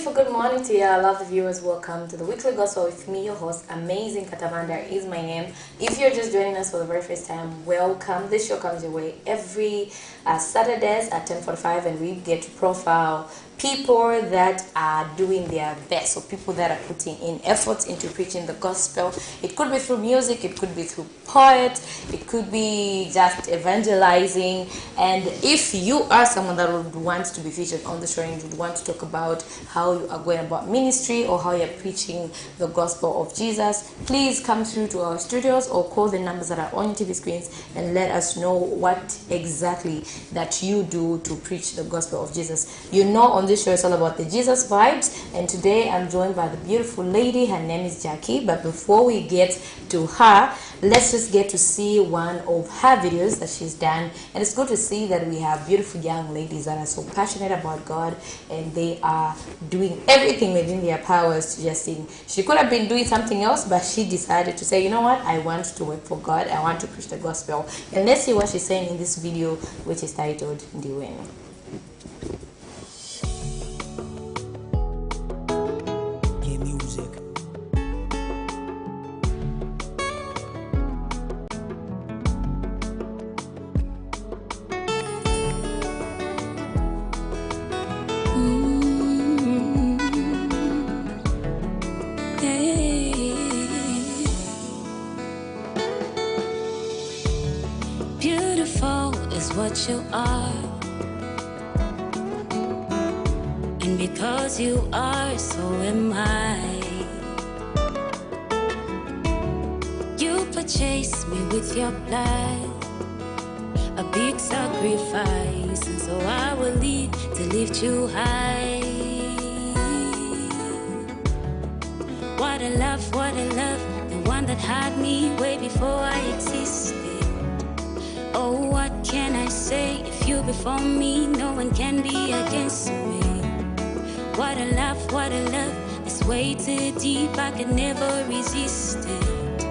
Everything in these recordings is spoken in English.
beautiful good morning to you. I love the viewers. Welcome to the weekly gospel with me, your host, Amazing Katamanda is my name. If you're just joining us for the very first time, welcome. This show comes your way every Saturdays at 10:45, and we get to profile people that are doing their best, so people that are putting in efforts into preaching the gospel. It could be through music, it could be through poets, it could be just evangelizing. And if you are someone that would want to be featured on the show and would want to talk about how you are going about ministry or how you're preaching the gospel of Jesus, please come through to our studios or call the numbers that are on your TV screens and let us know what exactly that you do to preach the gospel of Jesus. You know, on this show it's all about the Jesus vibes, and today I'm joined by the beautiful lady. Her name is JAKII, but before we get to her, let's just get to see one of her videos that she's done. And it's good to see that we have beautiful young ladies that are so passionate about God, and they are doing everything within their powers to just sing. She could have been doing something else, but she decided to say, you know what, I want to work for God, I want to preach the gospel. And let's see what she's saying in this video, which is titled Ndiwen. Beautiful is what you are, and because you are, so am I. You purchased me with your blood, a big sacrifice, and so I will lead to lift you high. What a love, the one that had me way before I existed. Oh, what can I say? If you before me, no one can be against me. What a love, it's way too deep, I can never resist it.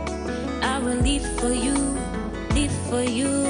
I will live for you, live for you.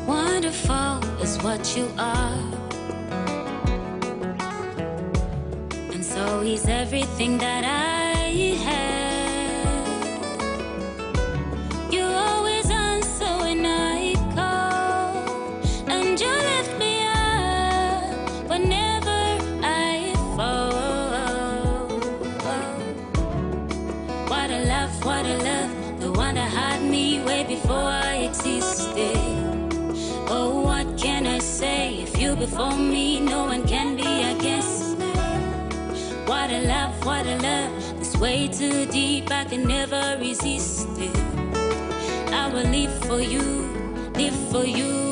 Wonderful is what you are, and so is everything that I have. You always answer when I call, and you lift me up whenever I fall. What a love, the one that had me way before I existed. Oh, what can I say? If you before me, no one can be against me. What a love, it's way too deep, I can never resist it. I will live for you, live for you.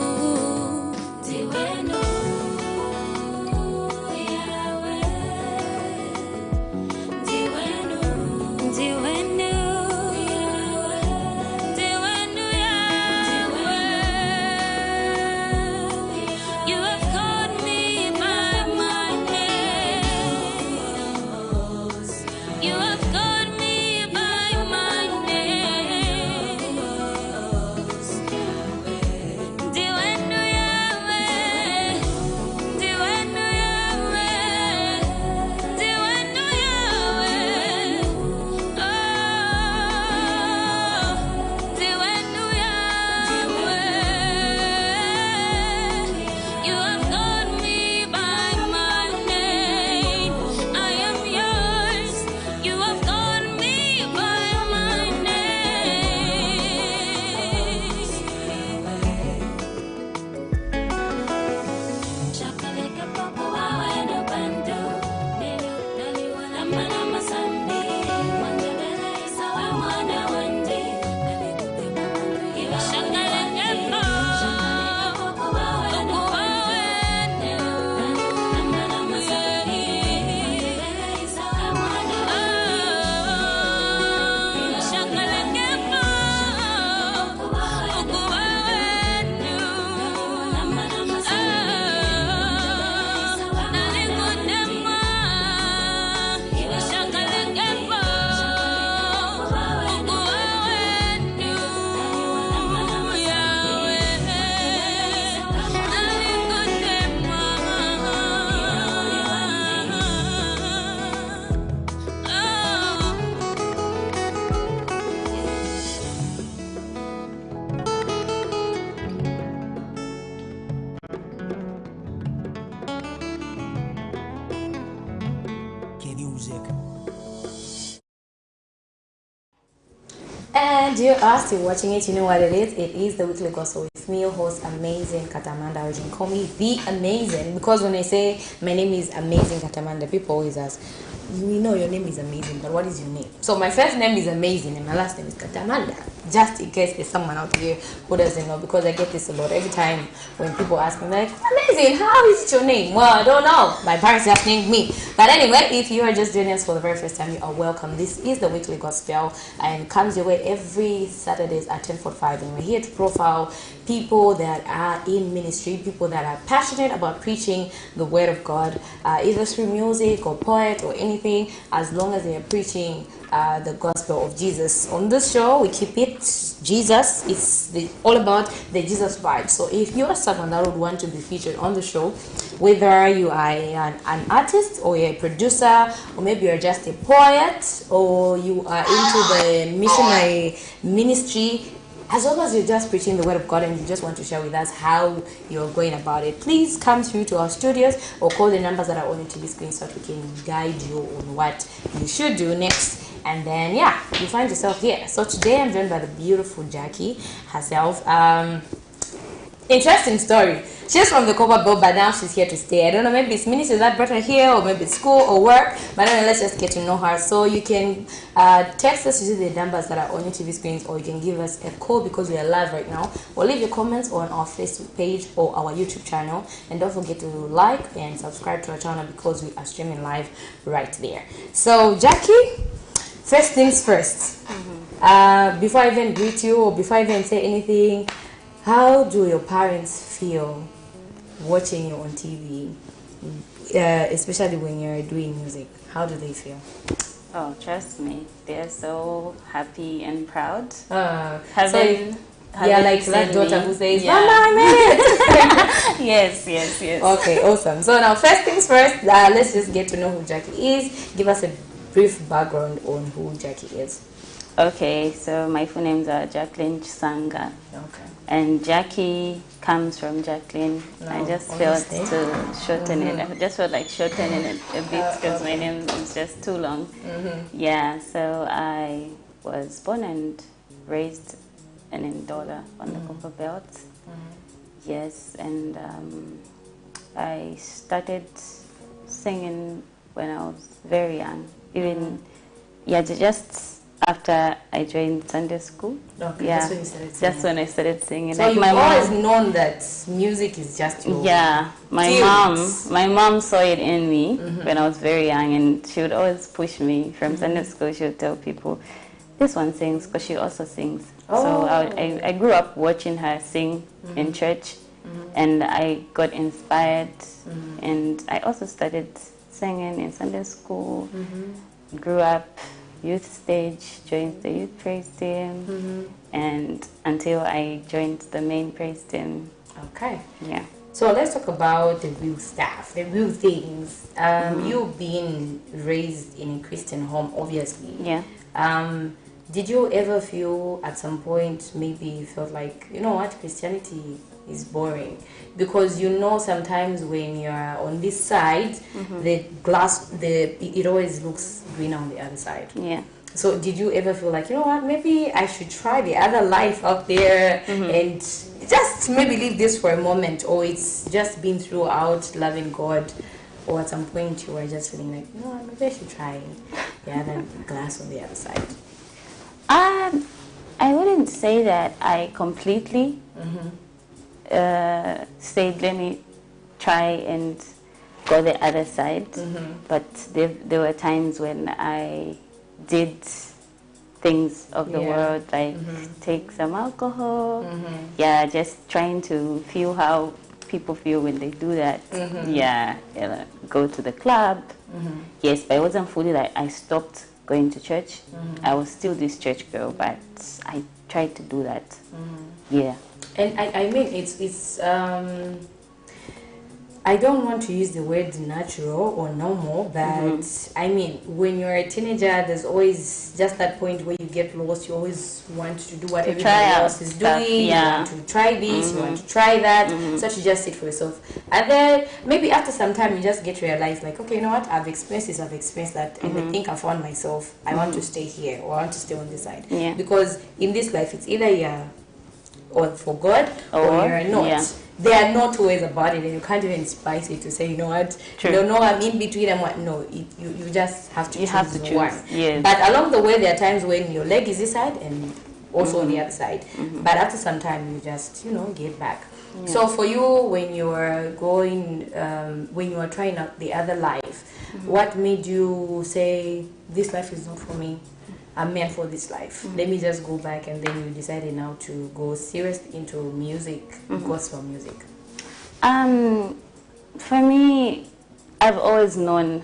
And you are still watching it. You know what it is? It is the Weekly Gospel with me, your host, Amazing Katamanda. Or you can call me The Amazing. Because when I say my name is Amazing Katamanda, people always ask, we know your name is Amazing, but what is your name? So my first name is Amazing and my last name is Katamanda. Just in case there's someone out there who doesn't know, because I get this a lot. Every time when people ask me, like, Amazing, how is it your name? Well, I don't know. My parents just named me. But anyway, if you are just joining us for the very first time, you are welcome. This is the Weekly Gospel and it comes your way every Saturdays at 10:45. And we're here to profile people that are in ministry, people that are passionate about preaching the Word of God, either through music or poet or anything, as long as they are preaching the gospel of Jesus. On this show, we keep it Jesus. It's all about the Jesus vibe. So if you are someone that would want to be featured on the show, whether you are an artist or you're a producer, or maybe you're just a poet, or you are into the missionary ministry, as long as you're just preaching the Word of God and you just want to share with us how you're going about it, please come through to our studios or call the numbers that are on your TV screen so that we can guide you on what you should do next. And then, yeah, you find yourself here. So today I'm joined by the beautiful JAKII herself. Interesting story. She's from the Copper Belt, but now she's here to stay. I don't know, maybe it's ministry that brought her here, or maybe it's school or work. But anyway, let's just get to know her. So you can text us using the numbers that are on your TV screens, or you can give us a call because we are live right now. Or leave your comments on our Facebook page or our YouTube channel. And don't forget to like and subscribe to our channel because we are streaming live right there. So JAKII, first things first. Before I even greet you or before I even say anything, how do your parents feel watching you on TV, especially when you're doing music? How do they feel? Oh, trust me, they're so happy and proud. Yeah, Having like seen that daughter me. who says, Yeah. Mama, I made it! Yes. Okay, awesome. So now, first things first, let's just get to know who JAKII is. Give us a brief background on who JAKII is. Okay, so my full names are Jacqueline Sanga. Okay. And JAKII comes from Jacqueline. I just felt to shorten it. I just felt like shortening it a bit because my name is just too long. Yeah, so I was born and raised in Ndola on the Copper Belt. Yes, and I started singing when I was very young. Even, just after I joined Sunday school. Okay, yeah, that's when you started singing. That's when I started singing. So like you've my always mom, known that music is just your my mom saw it in me when I was very young, and she would always push me from Sunday school. She would tell people, "This one sings," because she also sings. So I grew up watching her sing in church, and I got inspired, and I also started singing in Sunday school. Grew up youth stage, joined the youth praise team, and until I joined the main praise team. Okay. Yeah. So let's talk about the real stuff, the real things. You've been raised in a Christian home, obviously. Yeah. Did you ever feel at some point maybe you felt like, you know what, Christianity is boring? Because you know sometimes when you're on this side, the glass, it always looks greener on the other side. Yeah. So did you ever feel like, you know what, maybe I should try the other life out there and just maybe leave this for a moment, or it's just been throughout loving God, or at some point you were just feeling like, you know what, maybe I should try the other glass on the other side? I wouldn't say that I completely said, let me try and go the other side. But there were times when I did things of the world, like take some alcohol. Just trying to feel how people feel when they do that. Go to the club. Yes, but it wasn't fully like I stopped going to church. I was still this church girl, but I tried to do that. Yeah. And I mean, it's I I don't want to use the word natural or normal, but I mean, when you're a teenager, there's always just that point where you get lost. You always want to do what To everybody try out else is stuff, doing. yeah. You want to try this, you want to try that. So to just sit for yourself. And then maybe after some time, you just get to realize, like, okay, you know what? I've experienced this, I've experienced that, and I think I found myself. I want to stay here, or I want to stay on this side. Yeah. Because in this life, it's either you're or for God or you're not. Yeah. There are no two ways about it, and you can't even spice it to say, you know what, True. you don't know, I'm in between and what. No, you just have to You choose have to choose, one. yes. But along the way, there are times when your leg is this side and also on the other side. But after some time, you just, get back. So for you, when you were going, when you were trying out the other life, what made you say, this life is not for me? I'm meant for this life. Let me just go back, and then you decided now to go serious into music, gospel music. For me, I've always known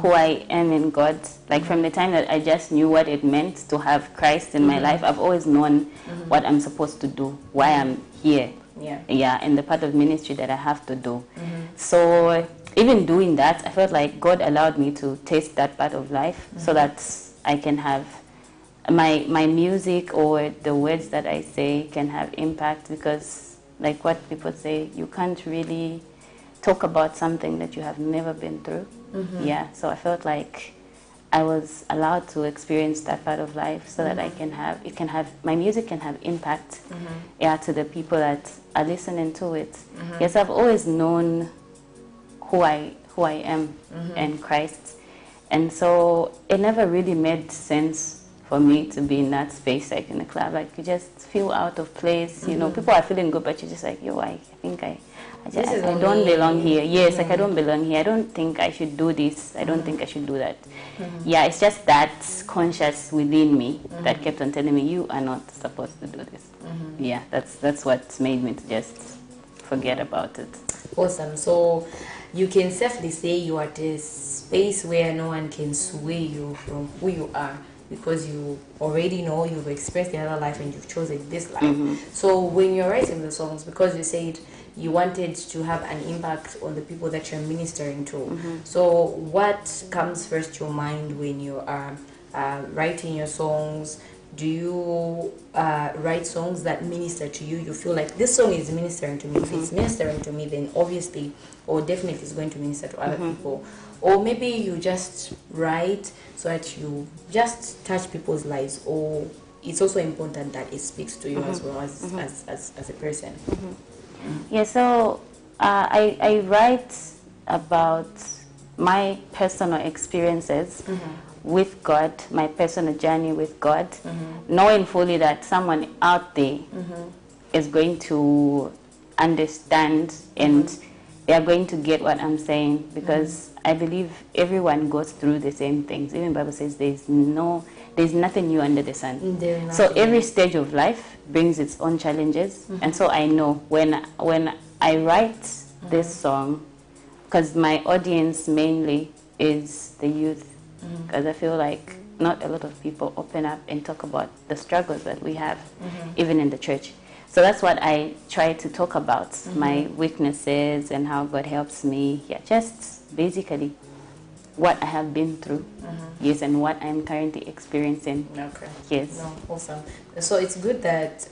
who I am in God. Like from the time that I just knew what it meant to have Christ in my life, I've always known what I'm supposed to do, why I'm here. Yeah, and the part of ministry that I have to do. So even doing that, I felt like God allowed me to taste that part of life so that I can have my music or the words that I say can have impact, because like what people say, you can't really talk about something that you have never been through. Yeah, so I felt like I was allowed to experience that part of life so that my music can have impact to the people that are listening to it. Yes, I've always known who I am in Christ. And so it never really made sense for me to be in that space, like in the club. Like you just feel out of place, people are feeling good, but you're just like, I think I don't belong here. Yes, like I don't belong here. I don't think I should do this. I don't think I should do that. Yeah, it's just that conscious within me that kept on telling me, you are not supposed to do this. Yeah, that's what made me to just forget about it. Awesome. So you can safely say you are at a space where no one can sway you from who you are, because you already know, you've experienced the other life and you've chosen this life. So when you're writing the songs, because you said you wanted to have an impact on the people that you're ministering to, so what comes first to your mind when you are writing your songs? Do you write songs that minister to you? You feel like this song is ministering to me. If it's ministering to me, then obviously or definitely it's going to minister to other people. Or maybe you just write so that you just touch people's lives, or it's also important that it speaks to you as well as a person. Yeah, so I write about my personal experiences with God, my personal journey with God, knowing fully that someone out there is going to understand and they are going to get what I'm saying, because I believe everyone goes through the same things. Even the Bible says there's nothing new under the sun. So every stage of life brings its own challenges, and so I know when I write this song, because my audience mainly is the youth, because I feel like not a lot of people open up and talk about the struggles that we have, even in the church. So that's what I try to talk about, my weaknesses and how God helps me. Yeah, just basically what I have been through, yes, and what I'm currently experiencing. Okay. Yes. No, awesome. So it's good that,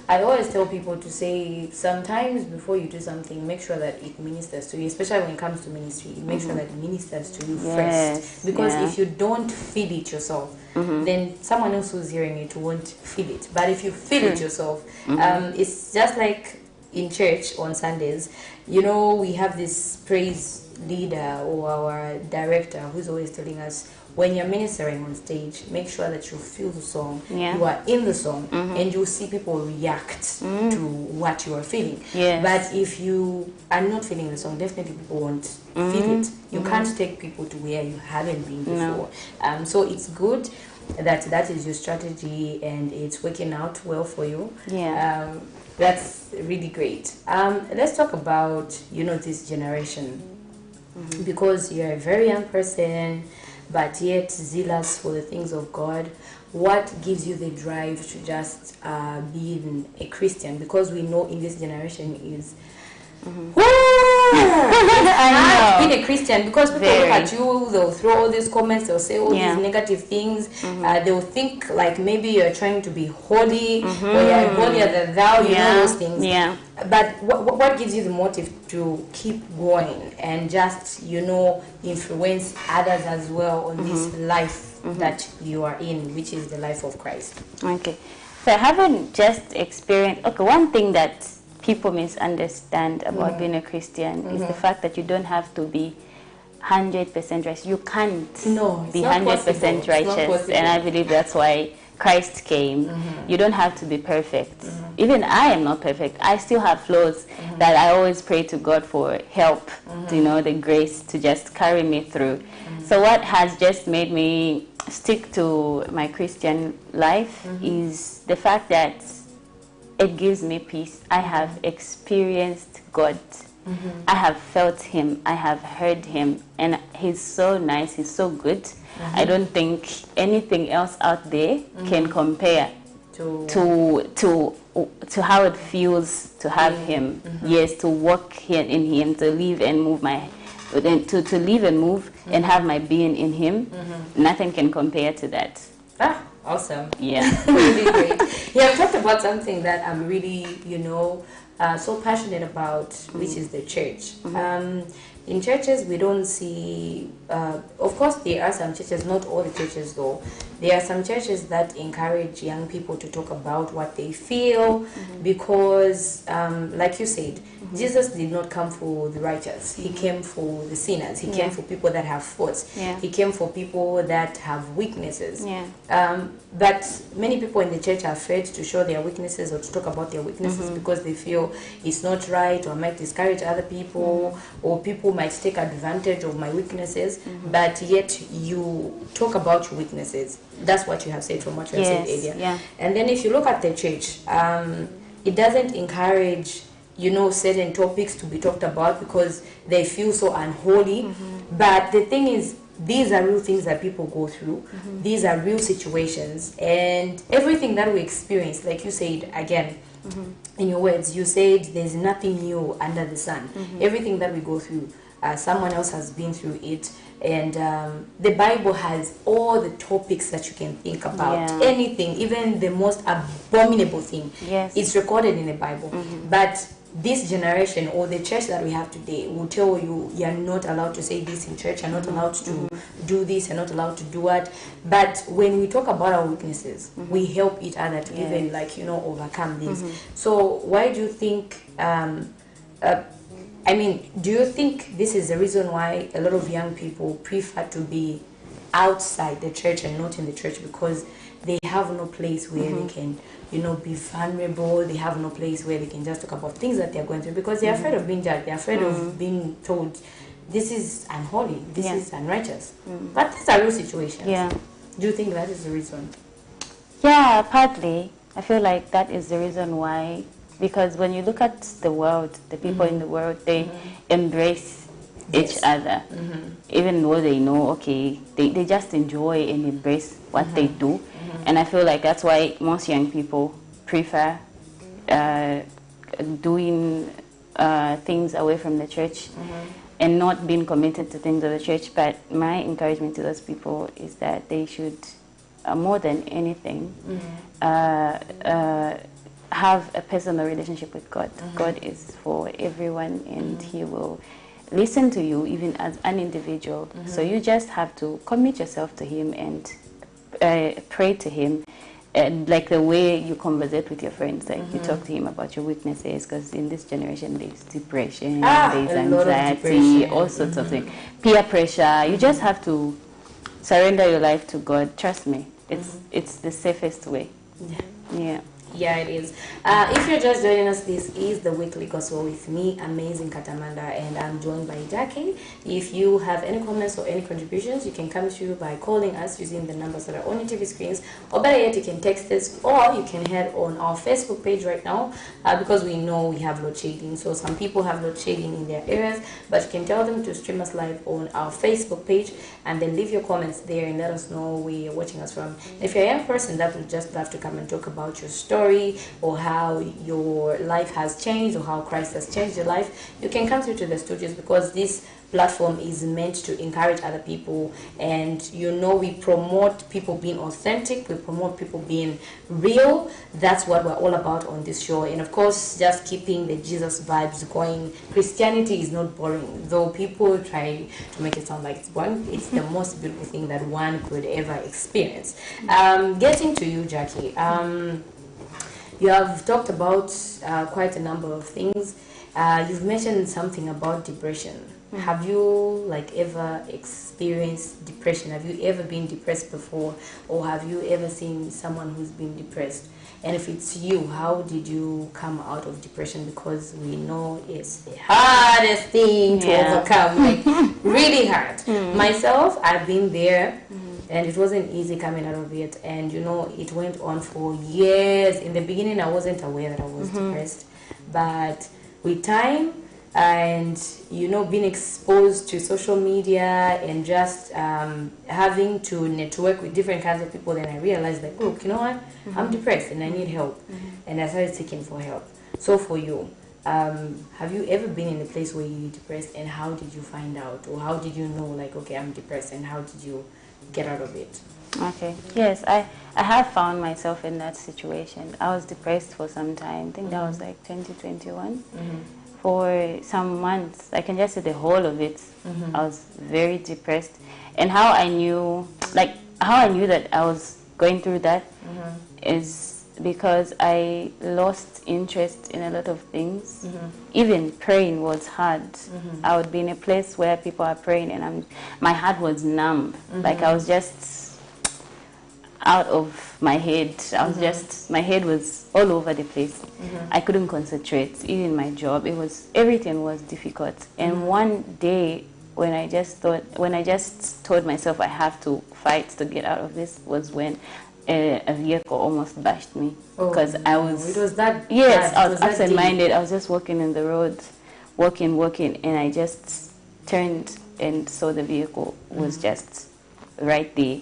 I always tell people to say sometimes before you do something, make sure that it ministers to you, especially when it comes to ministry. Make sure that it ministers to you first. Because if you don't feel it yourself, then someone else who's hearing it won't feel it. But if you feel it yourself, it's just like in church on Sundays, we have this praise leader or our director who's always telling us, when you're ministering on stage, make sure that you feel the song, you are in the song, and you'll see people react to what you are feeling. But if you are not feeling the song, definitely people won't feel it. You can't take people to where you haven't been before. So it's good that is your strategy and it's working out well for you. That's really great. Let's talk about, this generation, because you're a very young person, but yet zealous for the things of God. What gives you the drive to just being a Christian? Because we know in this generation is I know. Being a Christian, because people look at you, they'll throw all these comments, they'll say all these negative things. They'll think like maybe you're trying to be holy, or you're holier than thou, you know, those things. Yeah. But what gives you the motive to keep going and just, you know, influence others as well on this life that you are in, which is the life of Christ? Okay. So I haven't just experienced, one thing that people misunderstand about being a Christian is the fact that you don't have to be 100% righteous. You can't be 100% righteous, and I believe that's why Christ came. You don't have to be perfect. Even I am not perfect. I still have flaws that I always pray to God for help, you know, the grace to just carry me through. So what has just made me stick to my Christian life is the fact that it gives me peace. I have experienced God. I have felt Him. I have heard Him. And He's so nice. He's so good. I don't think anything else out there can compare to how it feels to have Him. Yes, to walk here in Him, to live and move to live and move and have my being in Him. Nothing can compare to that. Awesome. Yeah. Really great. Yeah, I've talked about something that I'm really, you know, so passionate about, which is the church. In churches, we don't see, of course, there are some churches, not all the churches though. There are some churches that encourage young people to talk about what they feel because, like you said, Jesus did not come for the righteous. He came for the sinners. He came for people that have faults. He came for people that have weaknesses. But many people in the church are afraid to show their weaknesses or to talk about their weaknesses because they feel it's not right or might discourage other people or people might take advantage of my weaknesses. But yet you talk about your weaknesses. That's what you have said from what you have said earlier. And then if you look at the church, it doesn't encourage, you know, certain topics to be talked about because they feel so unholy. But the thing is, these are real things that people go through. These are real situations, and everything that we experience, like you said again, in your words, you said there's nothing new under the sun. Everything that we go through, someone else has been through it. And the Bible has all the topics that you can think about. Anything, even the most abominable thing, it's recorded in the Bible. But this generation or the church that we have today will tell you you're not allowed to say this in church, you're not allowed to do this, you're not allowed to do that. But when we talk about our weaknesses, we help each other to even, like, you know, overcome this. So why do you think, do you think this is the reason why a lot of young people prefer to be outside the church and not in the church? Because they have no place where they can, you know, be vulnerable. They have no place where they can just talk about things that they're going through because they're afraid of being judged. They're afraid of being told, this is unholy, this is unrighteous. But these are real situations. Do you think that is the reason? Yeah, partly. I feel like that is the reason why. Because when you look at the world, the people in the world, they embrace each other. Even though they know, okay, they just enjoy and embrace what they do. And I feel like that's why most young people prefer doing things away from the church and not being committed to things of the church. But my encouragement to those people is that they should, more than anything, have a personal relationship with God. God is for everyone, and He will listen to you even as an individual. So you just have to commit yourself to Him and pray to Him, like the way you conversate with your friends. Like you talk to Him about your weaknesses, because in this generation there's depression, there's anxiety, all sorts of things, peer pressure. You just have to surrender your life to God. Trust me, it's the safest way. Yeah, it is. If you're just joining us, this is the Weekly Gospel with me, Amazing Katamanda, and I'm joined by JAKII. If you have any comments or any contributions, you can come through by calling us using the numbers that are on your TV screens, or better yet, you can text us, or you can head on our Facebook page right now, because we know we have load shedding. So some people have load shedding in their areas, but you can tell them to stream us live on our Facebook page, and then leave your comments there and let us know where you're watching us from. If you're a young person that would just love to come and talk about your story, story, or how your life has changed, or how Christ has changed your life, you can come through to the studios, because this platform is meant to encourage other people. And we promote people being authentic, we promote people being real. That's what we're all about on this show. And of course, just keeping the Jesus vibes going. Christianity is not boring, though people try to make it sound like it's boring. It's the most beautiful thing that one could ever experience. Getting to you, JAKII, you have talked about quite a number of things. You've mentioned something about depression. Have you ever experienced depression? Have you ever been depressed before, or have you ever seen someone who's been depressed? And if it's you, how did you come out of depression? Because we know it's the hardest thing to overcome, really hard. Myself, I've been there, and it wasn't easy coming out of it. And it went on for years. In the beginning, I wasn't aware that I was depressed, but with time, and being exposed to social media, and just having to network with different kinds of people, then I realized that, look, you know what, I'm depressed and I need help. And I started seeking for help. So for you, have you ever been in a place where you're depressed, and how did you find out, or how did you know, okay, I'm depressed, and how did you get out of it? Okay. Yes, I have found myself in that situation. I was depressed for some time. I think that was 2021. For some months, I can just say the whole of it, I was very depressed. And how I knew that I was going through that is because I lost interest in a lot of things. Even praying was hard. I would be in a place where people are praying, and my heart was numb. Like I was just out of my head. My head was all over the place. I couldn't concentrate. Even my job, everything was difficult. And one day, when I just told myself I have to fight to get out of this, was when a vehicle almost bashed me. Because I was... It was that... Yes, I was absent-minded. I was just walking in the road, walking, and I just turned and saw the vehicle was just right there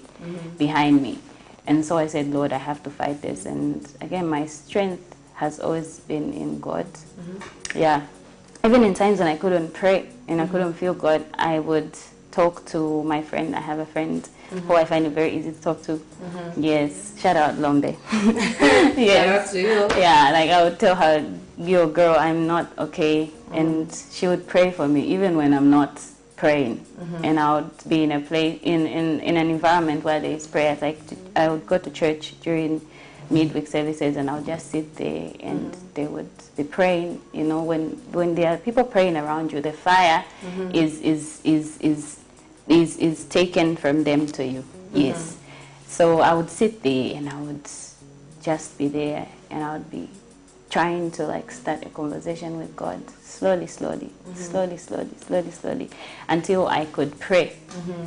behind me. And so I said, Lord, I have to fight this. And again, my strength has always been in God. Yeah. Even in times when I couldn't pray and I couldn't feel God, I would talk to my friend. I have a friend who I find it very easy to talk to. Yes. Shout out, Lombe. Yes. Shout out to you. Yeah, I would tell her, yo, girl, I'm not okay. And she would pray for me, even when I'm not praying. And I would be in a place, in an environment where there is prayer. I would go to church during midweek services, and I would just sit there, and they would be praying. When there are people praying around you, the fire is taken from them to you. Yes. So I would sit there, and I would just be there, and I would be trying to start a conversation with God, slowly, until I could pray.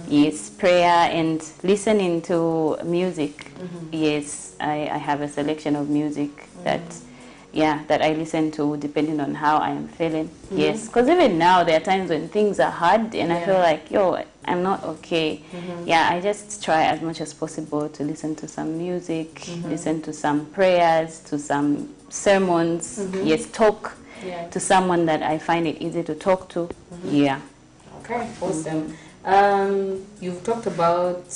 Yes, prayer and listening to music. Yes, I have a selection of music that I listen to depending on how I am feeling. Yes, because even now there are times when things are hard and I feel like, yo, I'm not okay. Yeah, I just try as much as possible to listen to some music, listen to some prayers, to some sermons. Yes, talk to someone that I find it easy to talk to. Yeah. Okay, awesome. You've talked about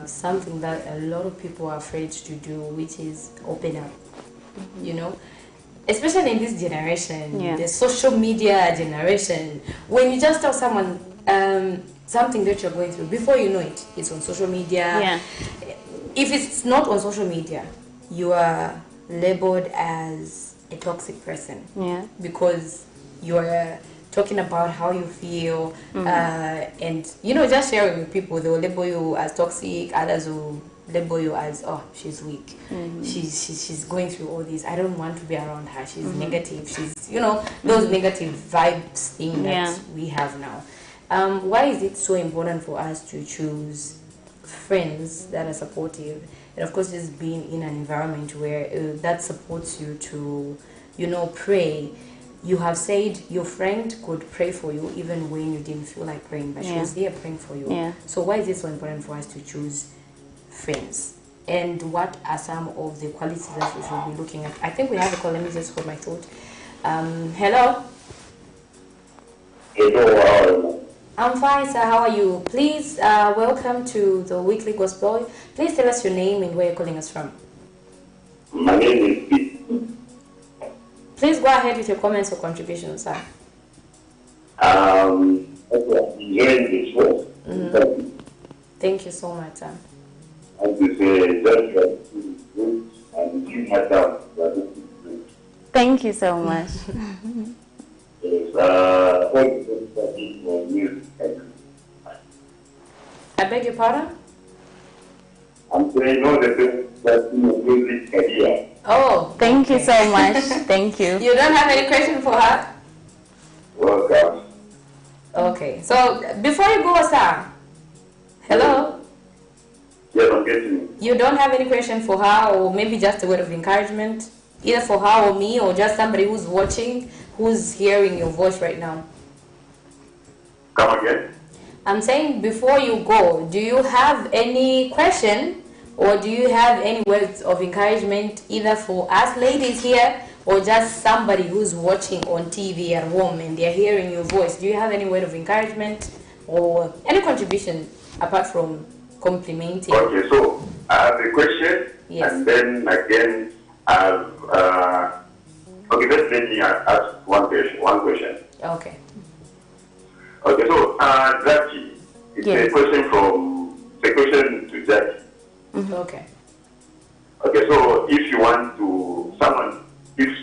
something that a lot of people are afraid to do, which is open up. Especially in this generation, the social media generation, when you just tell someone something that you're going through, before you know it, it's on social media. If it's not on social media, you are labeled as a toxic person. Because you're talking about how you feel, and just sharing with people. They will label you as toxic, others will label you as, oh, she's weak, she's going through all this, I don't want to be around her, she's negative, she's those negative vibes thing that we have now. Why is it so important for us to choose friends that are supportive, and of course just being in an environment where that supports you to pray? You have said your friend could pray for you even when you didn't feel like praying, but she was there praying for you. So why is it so important for us to choose friends and what are some of the qualities that we should be looking at? I think we have a call. Let me just hold my thought. Hello? Hello, I'm fine, sir. How are you? Please, welcome to the Weekly Gospel. Please tell us your name and where you're calling us from. my name is Pete. Please go ahead with your comments or contributions, sir. Okay, enjoying the show. Thank you so much, sir. And to say just good and you myself. Thank you so much. Yes, for music. I beg your pardon? I'm saying all the best music career. Oh, Thank you so much. Thank you. You don't have any question for her? Welcome. Okay, so before you go, sir, hello? Yes, I'm getting you. You don't have any question for her, or maybe just a word of encouragement, either for her or me, or just somebody who's watching, who's hearing your voice right now? Come again? I'm saying before you go, do you have any question, or do you have any words of encouragement, either for us ladies here, or just somebody who's watching on TV at home and they're hearing your voice? Do you have any word of encouragement or any contribution apart from complimenting? Okay, so I have a question. Yes. And then again, I have, okay, let's let me ask one question. Okay. Okay, so JAKII, it's Yes. a question to JAKII. Okay. Okay, so if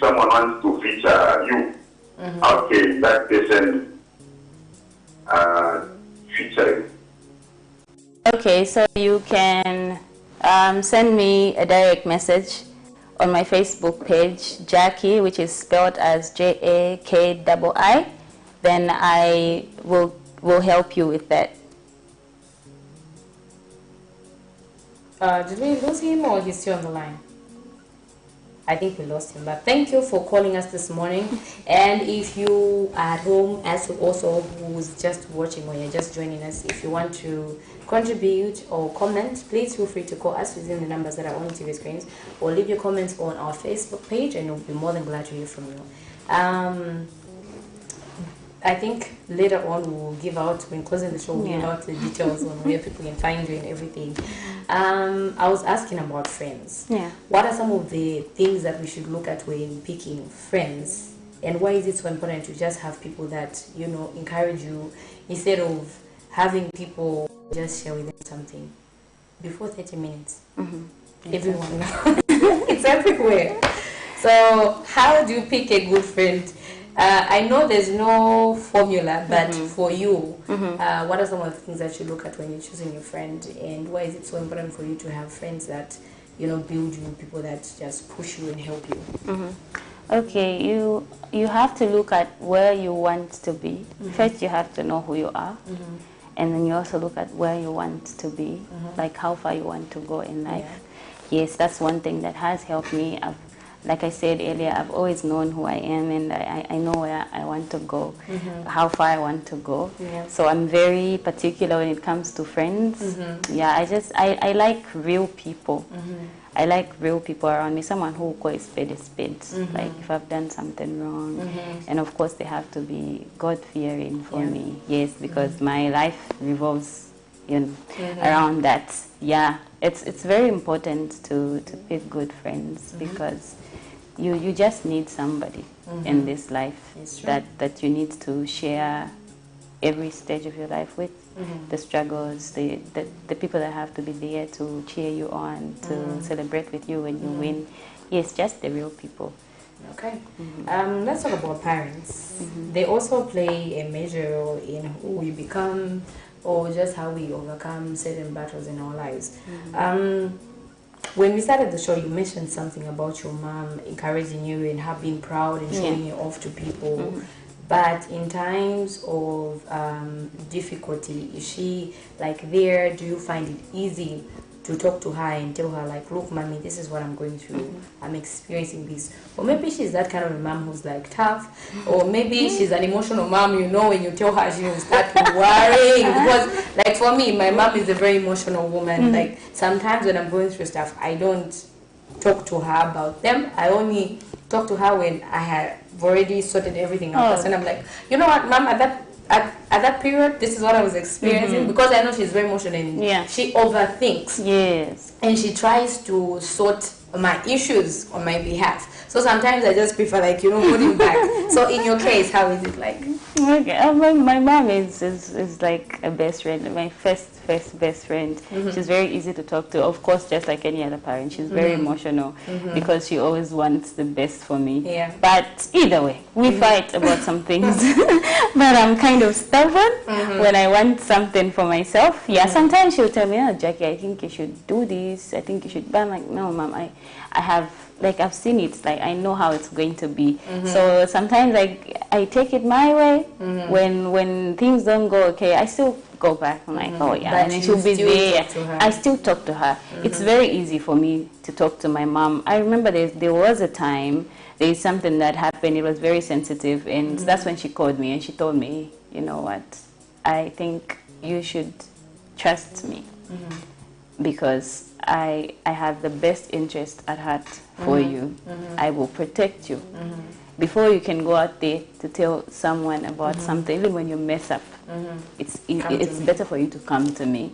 someone wants to feature you, how can that person feature you? Okay, so you can send me a direct message on my Facebook page, JAKII, which is spelled as JAKII. Then I will help you with that. Did we lose him or he's still on the line? I think we lost him, but thank you for calling us this morning. And if you are at home, as also who's just watching or you're just joining us, if you want to contribute or comment, please feel free to call us using the numbers that are on TV screens, or leave your comments on our Facebook page, and we'll be more than glad to hear from you. I think later on we'll give out, when closing the show, we'll give out the details on where people can find you and everything. I was asking about friends. Yeah. What are some of the things that we should look at when picking friends? And why is it so important to just have people that, encourage you, instead of having people just share with them something? Before 30 minutes, everyone knows. It's everywhere. So how do you pick a good friend? I know there's no formula, but for you, what are some of the things that you look at when you're choosing your friend, and why is it so important for you to have friends that, build you, people that just push you and help you? Okay, you have to look at where you want to be. First, you have to know who you are, and then you also look at where you want to be, like how far you want to go in life. Yeah. Yes, that's one thing that has helped me. Like I said earlier, I've always known who I am, and I know where I want to go, how far I want to go. Yeah. So I'm very particular when it comes to friends. Yeah, I like real people. I like real people around me, someone who will call a spade a spade. Like if I've done something wrong. And of course they have to be God-fearing for me. Yes, because my life revolves around that. Yeah, it's very important to pick good friends, because you just need somebody in this life that you need to share every stage of your life with. The struggles, the people that have to be there to cheer you on, to celebrate with you when you win. Yes, just the real people. Okay. Let's talk about parents. They also play a major role in who we become, or just how we overcome certain battles in our lives. When we started the show, you mentioned something about your mom encouraging you and her being proud and showing you off to people. But in times of difficulty, is she like there? Do you find it easy to talk to her and tell her like, look, mommy, this is what I'm going through. I'm experiencing this. Or maybe she's that kind of a mom who's like tough. Or maybe she's an emotional mom, when you tell her, she will start worrying. Because like for me, my mom is a very emotional woman. Like sometimes when I'm going through stuff, I don't talk to her about them. I only talk to her when I have already sorted everything out. And I'm like, you know what, mom, at that period, this is what I was experiencing, because I know she's very emotional and she overthinks. Yes. And she tries to sort my issues on my behalf. So sometimes I just prefer holding back. So in your case, how is it like? Okay, my mom is like a best friend, my first best friend. She's very easy to talk to. Of course, just like any other parent, she's very emotional because she always wants the best for me. Yeah. But either way, we fight about some things. But I'm kind of stubborn when I want something for myself. Yeah, sometimes she'll tell me, oh, Jackie, I think you should do this. I think you should. But I'm like, no, mom, I have. Like I've seen it, like I know how it's going to be. So sometimes I take it my way. When things don't go okay, I still go back. I'm like, oh yeah, But and then she'll be there. I still talk to her. It's very easy for me to talk to my mom. I remember there was a time, there is something that happened. It was very sensitive, and that's when she called me and she told me, you know what, I think you should trust me because I have the best interest at heart for you. I will protect you. Before you can go out there to tell someone about something, even when you mess up, it's better for you to come to me.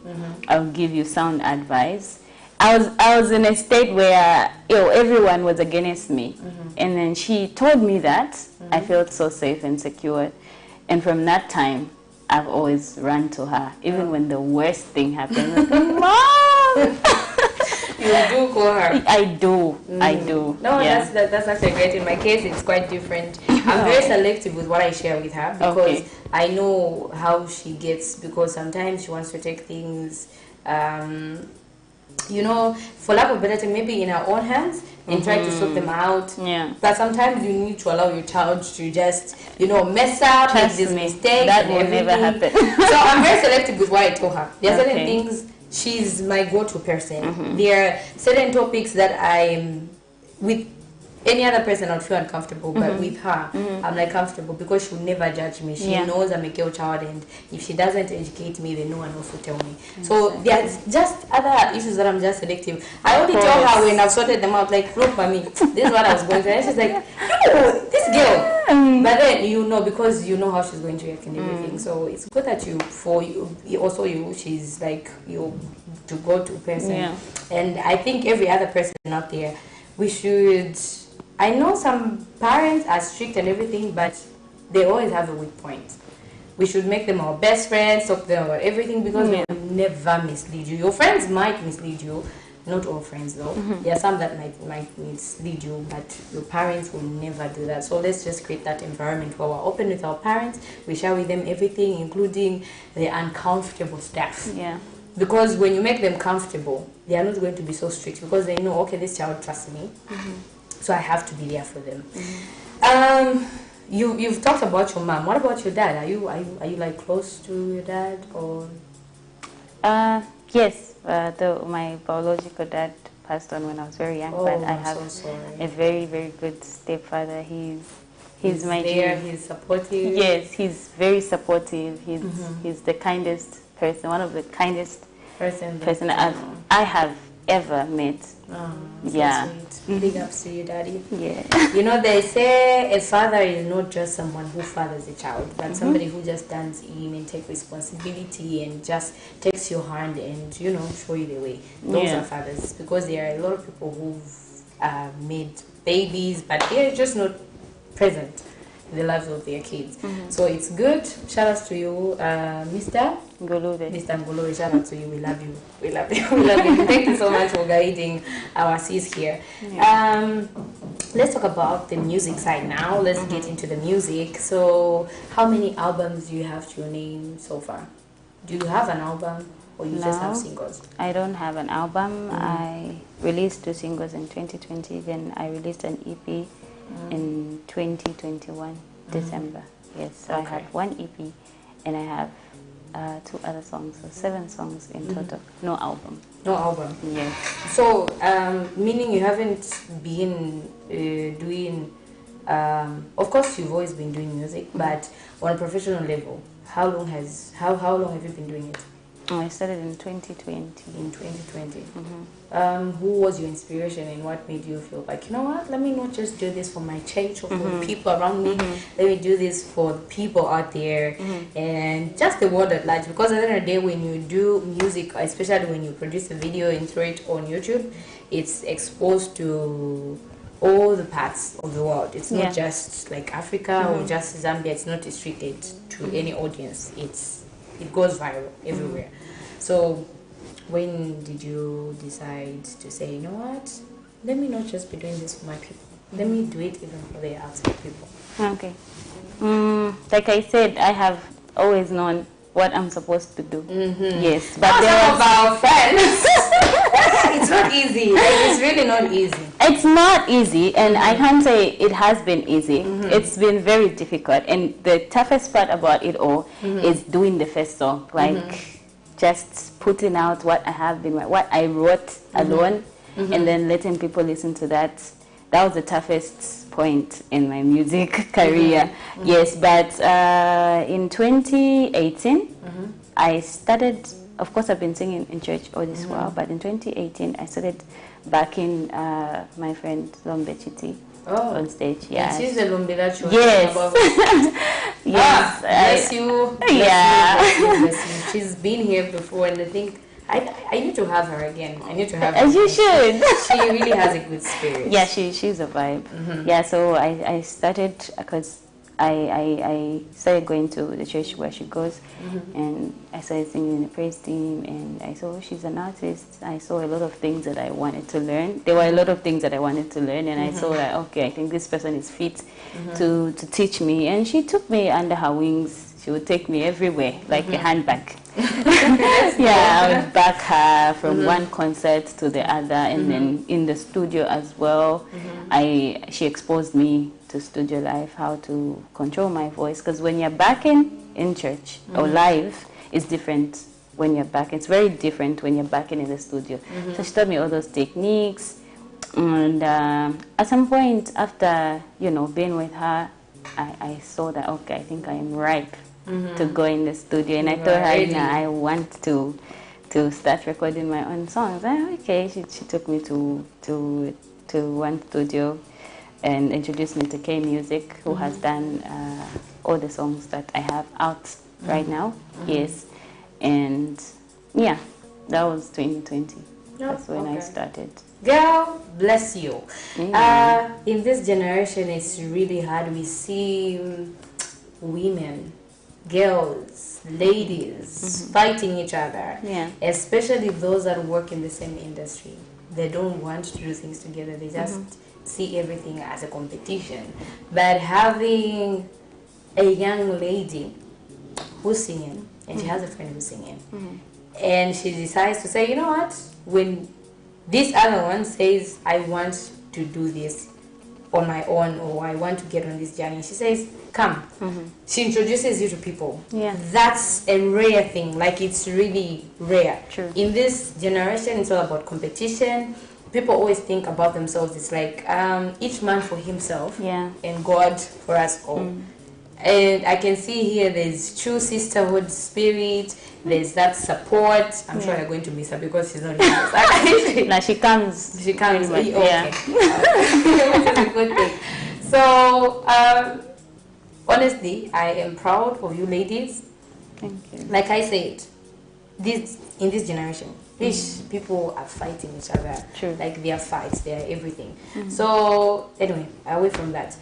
I'll give you sound advice. I was in a state where everyone was against me, and then she told me that. I felt so safe and secure, and from that time, I've always run to her, even when the worst thing happened. Mom. You do call her? I do. No, yeah. that's actually great. In my case, it's quite different. I'm very selective with what I share with her because I know how she gets. Because sometimes she wants to take things, for lack of better term, maybe in her own hands and try to sort them out. Yeah. But sometimes you need to allow your child to just, mess up, make this mistake. That will never happen. So I'm very selective with what I tell her. There are certain things. She's my go-to person. There are certain topics that with any other person I'd feel uncomfortable, but with her, I'm like comfortable because she'll never judge me. She knows I'm a girl child, and if she doesn't educate me, then no one else will tell me. So there's just other issues that I'm just selective. I only tell her when I've sorted them out, like, look, mommy, this is what I was going through. And she's like, this girl. But then because you know how she's going to react and everything. So it's good that she's like you to go to person. Yeah. And I think every other person out there, we should. I know some parents are strict and everything, but they always have a weak point. We should make them our best friends, talk to them about everything because they will never mislead you. Your friends might mislead you. Not all friends though. There are some that might mislead you, but your parents will never do that. So let's just create that environment where we're open with our parents. We share with them everything, including the uncomfortable stuff. Yeah. Because when you make them comfortable, they are not going to be so strict because they know, okay, this child trusts me, so I have to be there for them. You've talked about your mom. What about your dad? Are you like close to your dad or? Yes. My biological dad passed on when I was very young, but I have a very, very good stepfather. He's my there. He's supportive. Yes, he's very supportive. He's the kindest person, one of the kindest person I have ever met. So sweet. Big ups to you, Daddy. Yeah. They say a father is not just someone who fathers a child, but somebody who just stands in and takes responsibility and just takes your hand and, show you the way. Those are fathers, because there are a lot of people who've made babies, but they're just not present in the lives of their kids. So it's good. Shout out to you, Mr. Ngolube. Mr. Ngolube, shout out to you. We love you. We love you. We love you. Thank you so much for guiding our sis here. Let's talk about the music side now. Let's get into the music. So, how many albums do you have to your name so far? Do you have an album or you just have singles? I don't have an album. I released 2 singles in 2020. Then I released an EP in 2021, December. Yes, so I have 1 EP and I have 2 other songs, so 7 songs in total. No album. No album. Yes. So, meaning you haven't been doing. Of course, you've always been doing music, but on a professional level, how long have you been doing it? Oh, I started in 2020. In 2020. Who was your inspiration and what made you feel like, you know what, let me not just do this for my church or for the people around me, let me do this for the people out there and just the world at large? Because at the end of the day, when you do music, especially when you produce a video and throw it on YouTube, it's exposed to all the parts of the world. It's not just like Africa or just Zambia. It's not restricted to any audience. It goes viral everywhere. So when did you decide to say, you know what, let me not just be doing this for my people, let me do it even for the outside people? Okay. Like I said, I have always known what I'm supposed to do. Yes, but some of our friends, it's not easy. Like, it's really not easy. It's not easy, and I can't say it has been easy. It's been very difficult, and the toughest part about it all is doing the first song, like just putting out what I wrote alone, and then letting people listen to that. That was the toughest point in my music career. Yes, but in 2018, I started. Of course, I've been singing in church all this while, but in 2018, I started backing my friend Lombe Chiti on stage. Yeah, and she's the Lumbi that you yes, yes. Bless you. Bless you. She's been here before, and I think I need to have her again. I need to have her. As you should. She really has a good spirit. Yeah, she's a vibe. Yeah, so I started because I started going to the church where she goes, and I started singing in the praise team, and I saw she's an artist. I saw a lot of things that I wanted to learn. There were a lot of things that I wanted to learn, and I saw that, okay, I think this person is fit to teach me, and she took me under her wings. She would take me everywhere, like a handbag. Yeah, I would back her from one concert to the other, and then in the studio as well. She exposed me to studio life, how to control my voice, because when you're backing in church or live, it's different. When you're back, it's very different when you're backing in the studio. So she taught me all those techniques, and at some point after being with her, I saw that, okay, I think I am ripe to go in the studio, and I told her, nah, I want to start recording my own songs. Okay, she took me to one studio and introduced me to K Music, who has done all the songs that I have out right now. Yes, and yeah, that was 2020. That's when I started. Girl, bless you. In this generation, it's really hard. We see women, girls, ladies fighting each other, especially those that work in the same industry. They don't want to do things together. They just see everything as a competition. But having a young lady who's singing, and she has a friend who's singing, and she decides to say, you know what, when this other one says, I want to do this on my own, or I want to get on this journey, she says, come. She introduces you to people. Yeah, that's a rare thing. Like, it's really rare. True. In this generation, it's all about competition. People always think about themselves. It's like each man for himself, and God for us all. And I can see here there's true sisterhood spirit. There's that support. I'm sure you're going to miss her because she's not here. Now she comes. She comes. Much, okay. Which is a good thing. So, honestly, I am proud of you ladies. Thank you. Like I said, in this generation, people are fighting each other. True. Like, their fights, their everything. So anyway, away from that,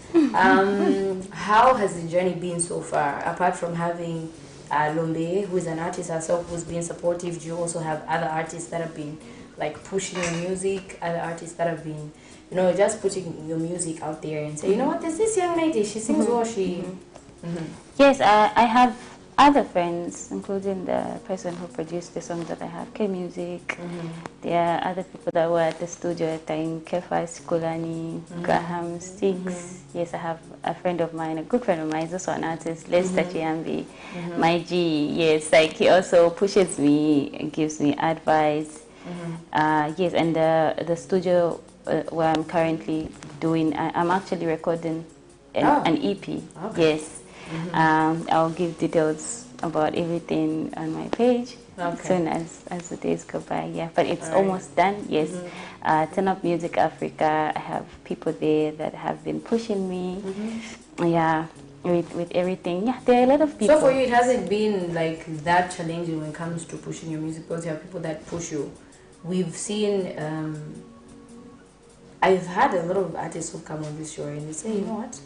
how has the journey been so far? Apart from having Lombe, who is an artist herself, who's been supportive, do you also have other artists that have been like pushing your music? Other artists that have been, just putting your music out there and say, you know what, there's this young lady, she sings well, she. Yes, I have other friends, including the person who produced the song that I have, K Music. There are other people that were at the studio at the time, Kefa Sikolani, Graham Sticks. Yes, I have a friend of mine, a good friend of mine, is also an artist, Lester Chiambi, my G. Yes, like he also pushes me and gives me advice. Yes, and the studio where I'm currently doing, I'm actually recording an EP. Okay. Yes. I'll give details about everything on my page as soon as the days go by. Yeah, but it's almost done. Yes. Turn Up Music Africa, I have people there that have been pushing me. Yeah, with everything. Yeah, there are a lot of people. So for you, it hasn't been like that challenging when it comes to pushing your music, because you have people that push you. We've seen, I've had a lot of artists who come on this show and they say, you know what,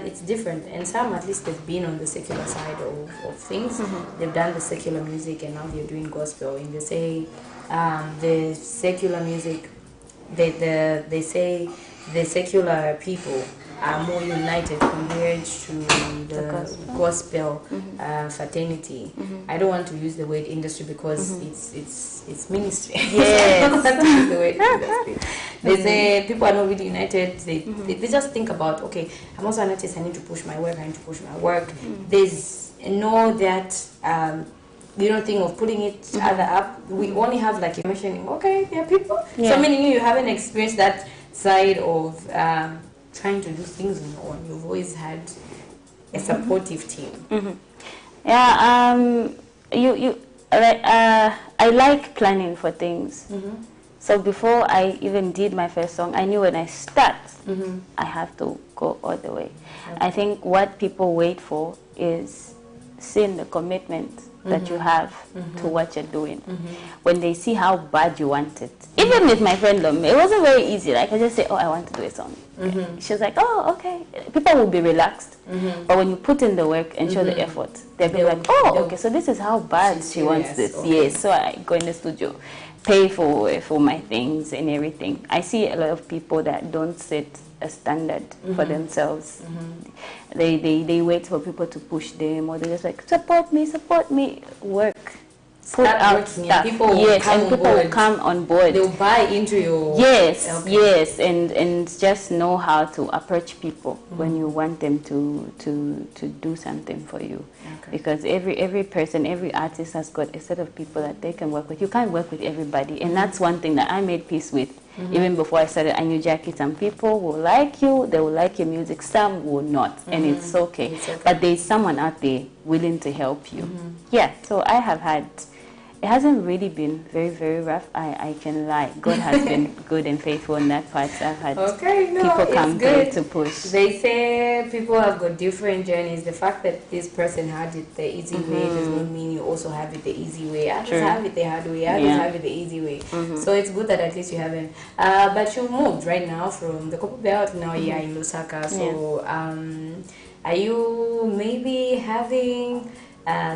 it's different. And some, at least, they've been on the secular side of things. They've done the secular music and now they're doing gospel. And they say the secular music, they say the secular people are more united compared to the gospel fraternity. I don't want to use the word industry because it's ministry. Yes. I don't want to use the word industry. They say people are not really united. They just think about, okay, I'm also an artist, I need to push my work, I need to push my work. There's no that you don't think of putting each other up. We only have like mentioning, okay, there are people. So meaning you haven't experienced that side of trying to do things on your own. You've always had a supportive team. Yeah, I like planning for things. So before I even did my first song, I knew when I start, I have to go all the way. I think what people wait for is seeing the commitment that you have to what you're doing. When they see how bad you want it. Even with my friend, it wasn't very easy. Like, I just say, oh, I want to do a song. She was like, oh, okay. People will be relaxed. But when you put in the work and show the effort, they'll be like, oh, okay, so this is how bad she wants this. Yes, so I go in the studio, pay for my things and everything. I see a lot of people that don't set a standard for themselves. They wait for people to push them, or they're just like, support me, work. Put out stuff. People will come on board. They'll buy into your... Yes, and just know how to approach people when you want them to do something for you. Because every person, every artist has got a set of people that they can work with. You can't work with everybody, and that's one thing that I made peace with. Even before I started, I knew JAKII, some people will like you, they will like your music, some will not, and it's okay. But there's someone out there willing to help you. Yeah, so I have had... It hasn't really been very, very rough. I can lie. God has been good and faithful in that part. I've had people come through to push. They say people have got different journeys. The fact that this person had it the easy way does not mean you also have it the easy way. Others have it the hard way. Others have it the easy way. So it's good that at least you haven't. But you moved right now from the Copa Belt. Now you're in Lusaka. So are you maybe having...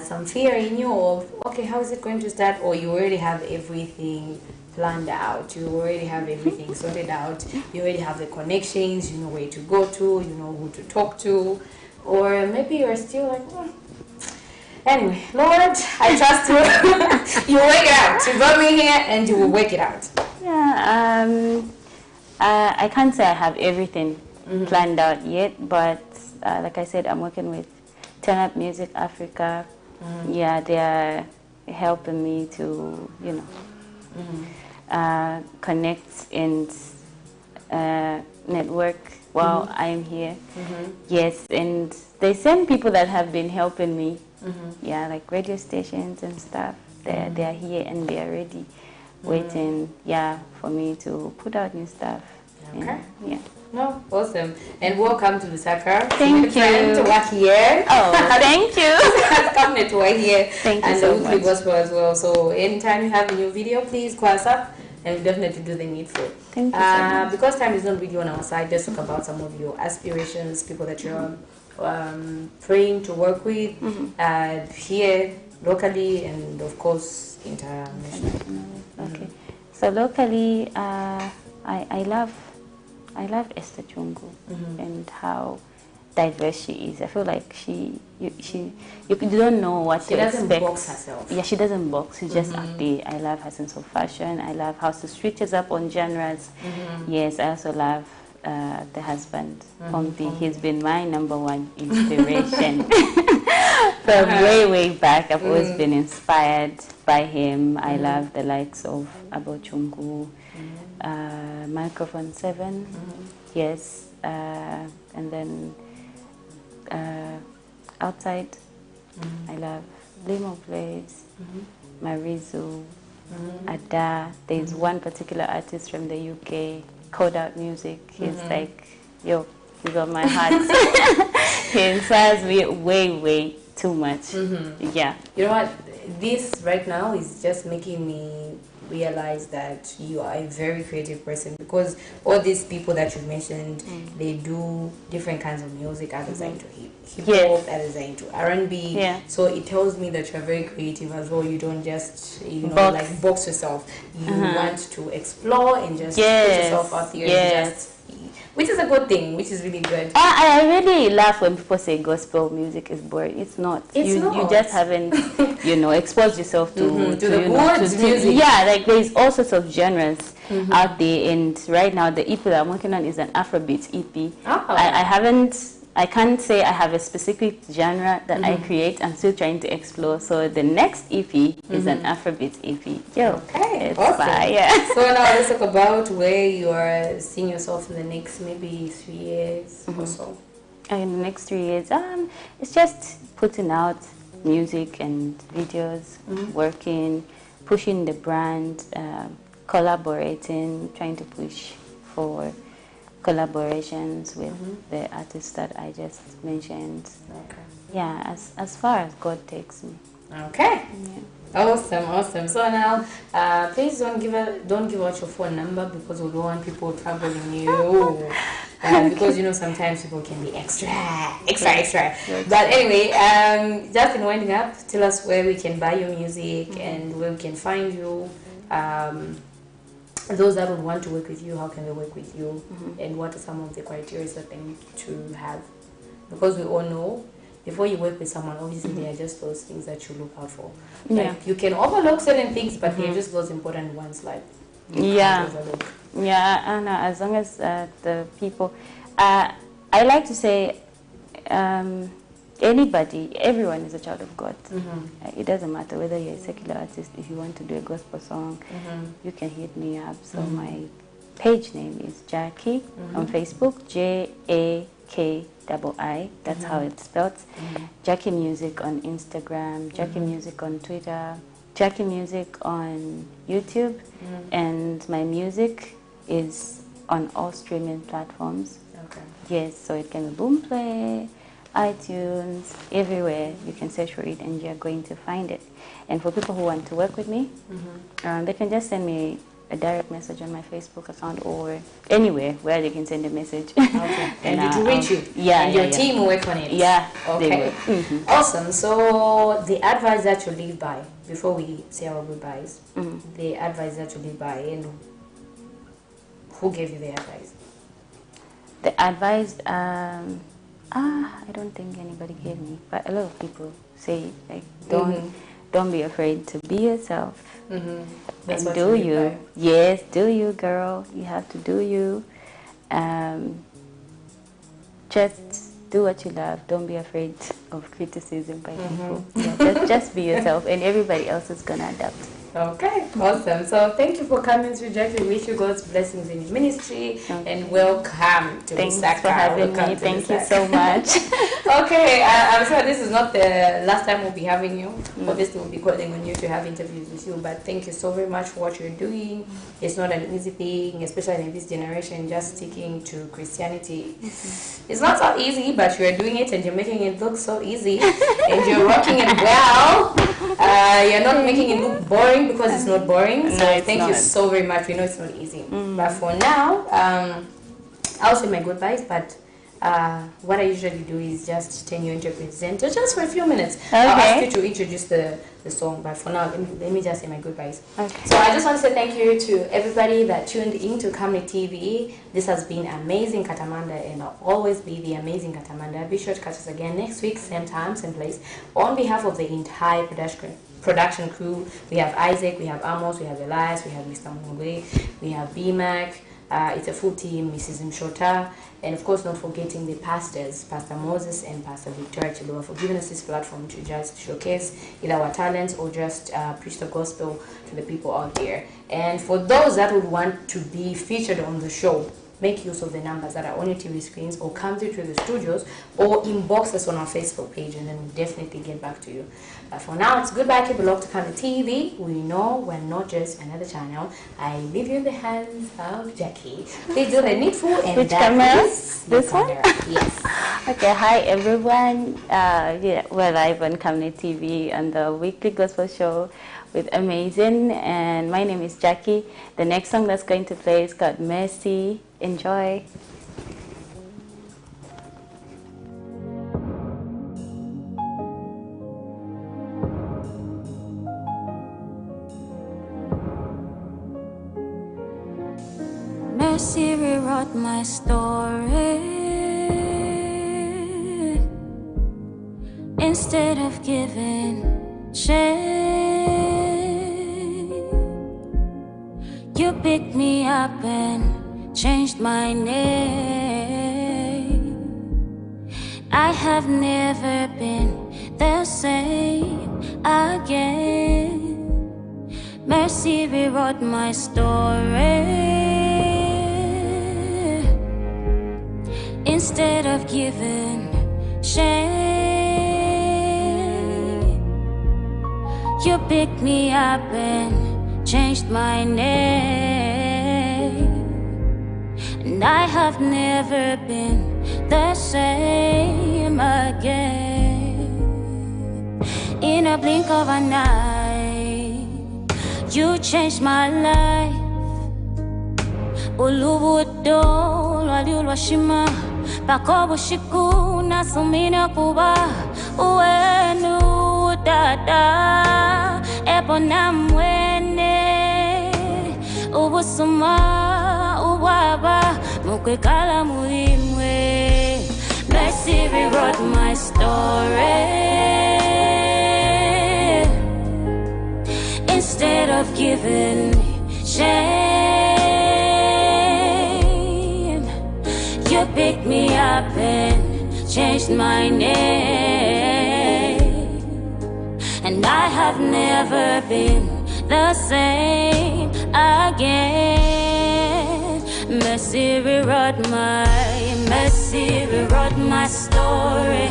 some fear in you of, okay, how is it going to start? Or you already have everything planned out, you already have everything sorted out, you already have the connections, you know where to go to, you know who to talk to, or maybe you're still like, anyway, Lord, I trust you. You work it out. You got me here and you will work it out. Yeah, I can't say I have everything planned out yet, but like I said, I'm working with Turn Up Music Africa. Yeah, they are helping me to, connect and network while I'm here. Yes, and they send people that have been helping me. Yeah, like radio stations and stuff. They are here and they are ready, waiting. Yeah, for me to put out new stuff. Okay. And, yeah. No, awesome. And welcome to Lusaka. Thank you. To work here. Oh, thank you. Come to work here. Thank you and so the weekly much. gospel as well. So anytime you have a new video, please call us up and we'll definitely do the needful. Thank you so much. Because time is not really on our side, let's talk about some of your aspirations, people that you're praying to work with here, locally, and of course internationally. Okay. So locally, I love Esther Chungu and how diverse she is. I feel like you don't know what she to expect. She doesn't box herself. Yeah, she doesn't box. She's just out there. I love her sense of fashion. I love how she switches up on genres. Yes, I also love the husband, Pompey. He's been my number one inspiration. From way back, I've always been inspired by him. I love the likes of Abochungu, Microphone 7, yes, and then outside, I love Limo Blaze, Marizu, Ada. There's one particular artist from the UK, Code Out Music. He's like, yo, he's on my heart. He inspires me way too much. Yeah. You know what? This right now is just making me realize that you are a very creative person, because all these people that you mentioned, they do different kinds of music. Others are into hip hop, others are into R&B. Yeah. So it tells me that you're very creative as well. You don't just like box yourself. You want to explore and just put yourself out there and just, which is a good thing, which is really good. I really laugh when people say gospel music is boring. It's not. You just haven't, exposed yourself to music. Yeah, like there's all sorts of genres out there, and right now the EP that I'm working on is an Afrobeat EP. I can't say I have a specific genre that I create. I'm still trying to explore. So the next EP is an Afrobeat EP. Okay, it's awesome. fire. So now let's talk about where you are seeing yourself in the next maybe 3 years or so. In the next 3 years, it's just putting out music and videos, working, pushing the brand, collaborating, trying to push for collaborations with the artists that I just mentioned. Okay. Yeah, as far as God takes me. Okay. Yeah. Awesome. So now, please don't give out your phone number, because we don't want people troubling you. Because sometimes people can be extra. But anyway, just in winding up, tell us where we can buy your music and where we can find you. Those that would want to work with you, how can they work with you, and what are some of the criteria that they need to have? Because we all know, before you work with someone, obviously there are just those things that you look out for. Like you can overlook certain things, but they're just those important ones, like you can't overlook. Yeah, and as long as the people, I like to say, everyone is a child of God. It doesn't matter whether you're a secular artist. If you want to do a gospel song, you can hit me up. So my page name is JAKII on Facebook, JAKII. That's how it's spelled. JAKII Music on Instagram, JAKII Music on Twitter, JAKII Music on YouTube, and my music is on all streaming platforms. Okay. Yes, so it can be Boomplay, iTunes, everywhere. You can search for it and you're going to find it. And for people who want to work with me, they can just send me a direct message on my Facebook account or anywhere where they can send a message. Okay. And it will reach you. Yeah. And your team will work on it. Yeah. Okay. Awesome. So the advice that you live by, before we say our goodbyes, the advice that you live by, and who gave you the advice? The advice, I don't think anybody gave me, but a lot of people say, like, don't be afraid to be yourself. That's and do you. Yes, do you, girl. You have to do you. Just do what you love. Don't be afraid of criticism by people. Yeah, just be yourself, and everybody else is going to adapt. Okay, awesome. So thank you for coming to JAKII. Wish you God's blessings in your ministry, and welcome to Thanks Lusaka. for having me. Thank you so much. Okay, I'm sure this is not the last time we'll be having you. Obviously, we'll be calling on you to have interviews with you, but thank you so very much for what you're doing. It's not an easy thing, especially in this generation, just sticking to Christianity. It's not so easy, but you're doing it and you're making it look so easy, and you're rocking it well. You're not making it look boring, because it's not boring. So thank you so very much. We know it's not easy. But for now, I'll say my goodbyes, but what I usually do is just turn you into a presenter just for a few minutes. Okay. I'll ask you to introduce the song, but for now, let me just say my goodbyes. Okay. So I just want to say thank you to everybody that tuned in to Kamni TV. This has been amazing Katamanda, and I'll always be the amazing Katamanda. Be sure to catch us again next week, same time, same place. On behalf of the entire production crew, we have Isaac, we have Amos, we have Elias, we have Mr. Mungwe, we have BMAC, It's a full team, Mrs. Mshota, and of course not forgetting the pastors, Pastor Moses and Pastor Victor Chiluba, for giving us this platform to just showcase either our talents or just preach the gospel to the people out there. And for those that would want to be featured on the show, make use of the numbers that are on your TV screens, or come through to the studios, or inbox us on our Facebook page, and then we'll definitely get back to you. But for now, it's goodbye, keep it locked to Kanda TV. We know we're not just another channel. I leave you in the hands of Jackie. Please do the needful. And which camera? This one? Yes. Okay, hi everyone. Yeah, we're live on Kanda TV on the weekly gospel show with Amazing, and my name is Jackie. The next song that's going to play is called Mercy. Enjoy. Mercy rewrote my story. Instead of giving shame, you picked me up and changed my name. I have never been the same again. Mercy rewrote my story. Instead of giving shame, you picked me up and changed my name. And I have never been the same again. In a blink of an eye, you changed my life. Ulubudo lwaliulwashima pakobo shiku nasumina kuba uwenu dada ebona mwene ubusuma ubaba mukwekala mulimwe. Mercy rewrote my story. Instead of giving shame, you picked me up and changed my name. And I have never been the same again. Mercy rewrote my story.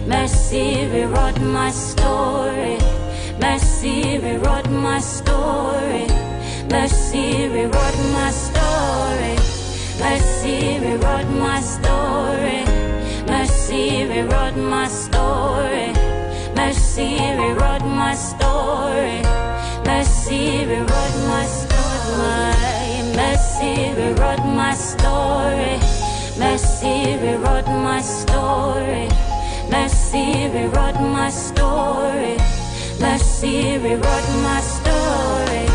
Mercy rewrote my story. Mercy rewrote my story. Mercy rewrote my story. Mercy rewrote my story. Mercy rewrote my story. Mercy rewrote my story. Mercy rewrote my story. Mercy rewrote my story. Mercy rewrote my story. Mercy rewrote my story. Mercy rewrote my story.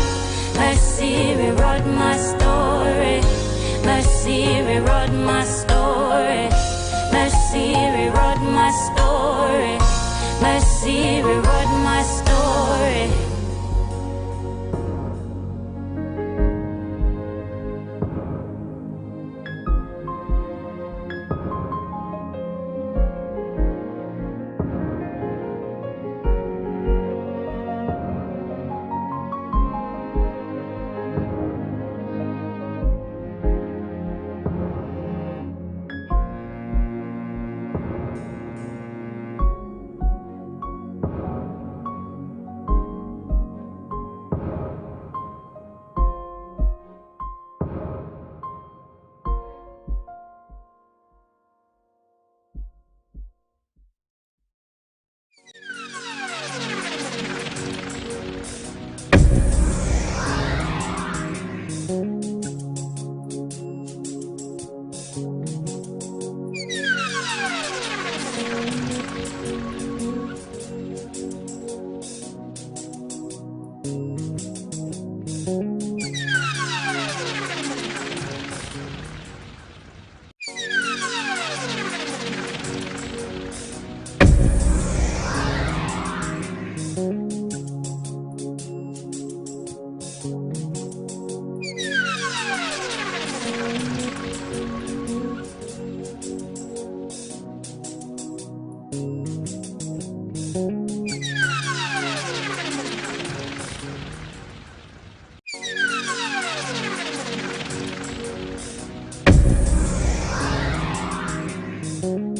Mercy rewrote my story. Mercy rewrote my story. Mercy rewrote my story. Mercy rewrote my story. Bye.